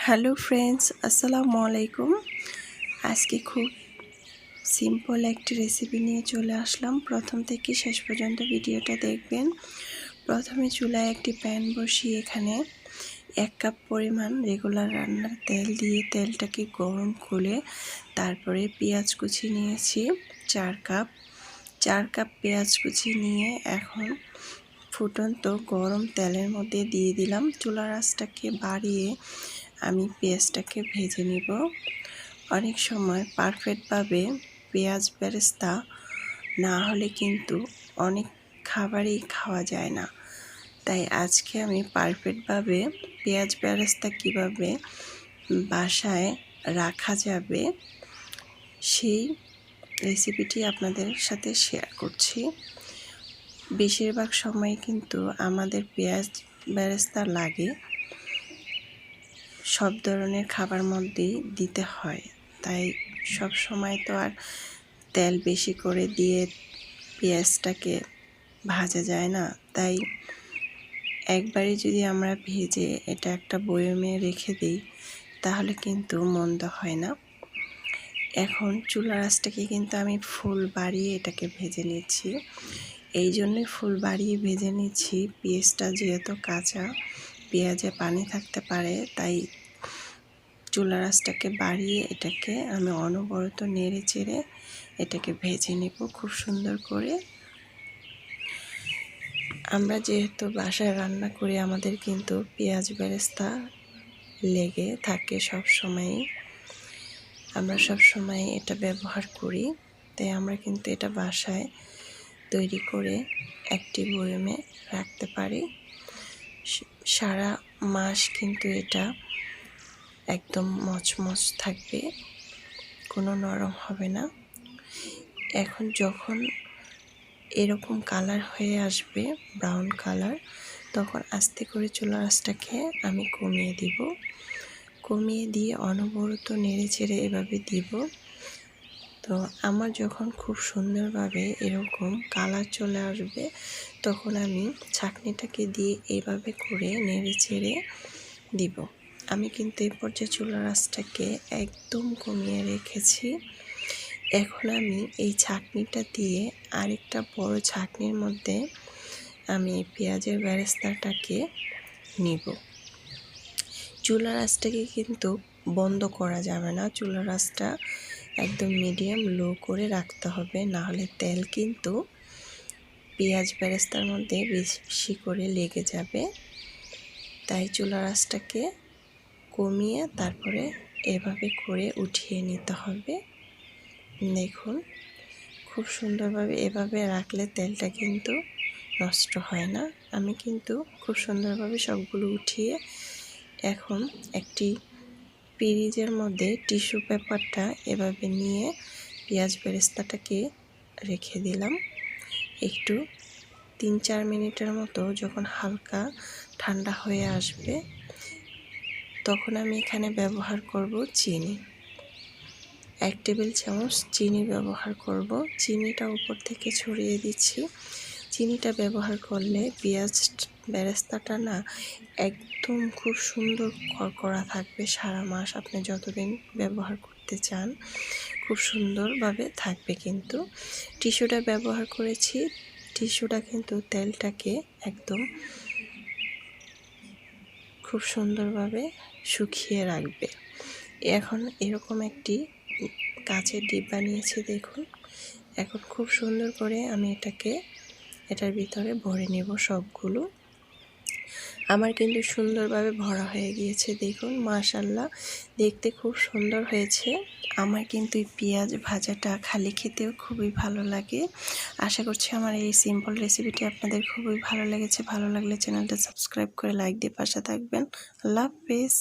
Hello friends, আসসালামু আলাইকুম। আজকে খুব সিম্পল একটি রেসিপি নিয়ে চলে আসলাম। প্রথম থেকে শেষ পর্যন্ত ভিডিওটা দেখবেন। প্রথমে চুলায় একটি প্যান বসিয়ে এখানে 1 কাপ পরিমাণ রেগুলার রান্নার তেল দিয়ে তেলটাকে গরম করে তারপরে পেঁয়াজ কুচি নিয়েছি 4 কাপ পেঁয়াজ কুচি নিয়ে এখন ফুটন্ত গরম তেলের মধ্যে দিয়ে দিলাম। চুলার আঁচটাকে বাড়িয়ে আমি পেঁয়াজটাকে ভেজে নিব। অনেক সময় পারফেক্টভাবে পেঁয়াজ বেরেস্তা না হলে কিন্তু অনেক খাবারই খাওয়া যায় না। তাই আজকে আমি পারফেক্টভাবে পেঁয়াজ বেরেস্তা কীভাবে বাসায় রাখা যাবে সেই রেসিপিটি আপনাদের সাথে শেয়ার করছি। বেশিরভাগ সময় কিন্তু আমাদের পেঁয়াজ বেরেস্তা লাগে, সব ধরনের খাবার মধ্যেই দিতে হয়। তাই সব সময় তো আর তেল বেশি করে দিয়ে পেঁয়াজটাকে ভাজা যায় না। তাই একবারে যদি আমরা ভেজে এটা একটা বয়মে রেখে দিই তাহলে কিন্তু মন্দ হয় না। এখন চুলার আঁচটাকে কিন্তু আমি ফুল বাড়িয়ে এটাকে ভেজে নিচ্ছি। এই জন্যই ফুল বাড়িয়ে ভেজে নিচ্ছি, পেঁয়াজটা যেহেতু কাঁচা, পেঁয়াজে পানি থাকতে পারে, তাই চুলার আঁচটাকে বাড়িয়ে এটাকে আমি অনবরত নেড়ে চেড়ে এটাকে ভেজে নেব খুব সুন্দর করে। আমরা যেহেতু বাসায় রান্না করি আমাদের কিন্তু পেঁয়াজ বেরেস্তা লেগে থাকে সব সময়ই, আমরা সব সময় এটা ব্যবহার করি। তাই আমরা কিন্তু এটা বাসায় তৈরি করে একটি বয়মে রাখতে পারি। সারা মাস কিন্তু এটা একদম মচমচ থাকবে, কোনো নরম হবে না। এখন যখন এরকম কালার হয়ে আসবে, ব্রাউন কালার, তখন আস্তে করে চুলার আঁচটাকে আমি কমিয়ে দিব। কমিয়ে দিয়ে অনবরত নেড়ে চেড়ে এভাবে দিব। তো আমার যখন খুব সুন্দরভাবে এরকম কালার চলে আসবে তখন আমি ছাঁকনিটাকে দিয়ে এইভাবে করে নেড়ে চেড়ে দিব। আমি কিন্তু এই পর্যায়ে চুলার আঁচটাকে একদম কমিয়ে রেখেছি। এখন আমি এই ছাঁকনিটা দিয়ে আরেকটা বড় ছাঁকনির মধ্যে আমি এই পেঁয়াজের বেরেস্তাটাকে নিব। চুলার আঁচটাকে কিন্তু বন্ধ করা যাবে না, চুলার আঁচটা একদম মিডিয়াম লো করে রাখতে হবে, না হলে তেল কিন্তু পেঁয়াজ বেরেস্তার মধ্যে বেশি করে লেগে যাবে। তাই চুলার আঁচটাকে কমিয়ে তারপরে এভাবে করে উঠিয়ে নিতে হবে। দেখুন খুব সুন্দরভাবে এভাবে রাখলে তেলটা কিন্তু নষ্ট হয় না। আমি কিন্তু খুব সুন্দরভাবে সবগুলো উঠিয়ে এখন একটি পিরিজের মধ্যে টিস্যু পেপারটা এভাবে নিয়ে পেঁয়াজ বেরেস্তাটাকে রেখে দিলাম। একটু 3-4 মিনিটের মতো যখন হালকা ঠান্ডা হয়ে আসবে তখন আমি এখানে ব্যবহার করব চিনি। 1 টেবিল চামচ চিনি ব্যবহার করব। চিনিটা উপর থেকে ছড়িয়ে দিচ্ছি। চিনিটা ব্যবহার করলে পেঁয়াজ বেরেস্তাটা না একদম খুব সুন্দর কড়কড়া থাকবে। সারা মাস আপনি যতদিন ব্যবহার করতে চান খুব সুন্দরভাবে থাকবে। কিন্তু টিস্যুটা ব্যবহার করেছি, টিস্যুটা কিন্তু তেলটাকে একদম খুব সুন্দরভাবে শুকিয়ে রাখবে। এখন এরকম একটি কাচের ডিব্বা নিয়েছি, দেখুন। এখন খুব সুন্দর করে আমি এটার ভিতরে ভরে নেব সবগুলো। আমার কিন্তু সুন্দরভাবে ভরা হয়ে গিয়েছে, দেখুন মাশাআল্লাহ, দেখতে খুব সুন্দর হয়েছে। আমার কিন্তু এই পেঁয়াজ ভাজাটা খালি খেতেও খুবই ভালো লাগে। আশা করছি আমার এই সিম্পল রেসিপিটি আপনাদের খুবই ভালো লেগেছে। ভালো লাগলে চ্যানেলটা সাবস্ক্রাইব করে লাইক দিয়ে পাশে থাকবেন। আল্লাহ হাফেজ।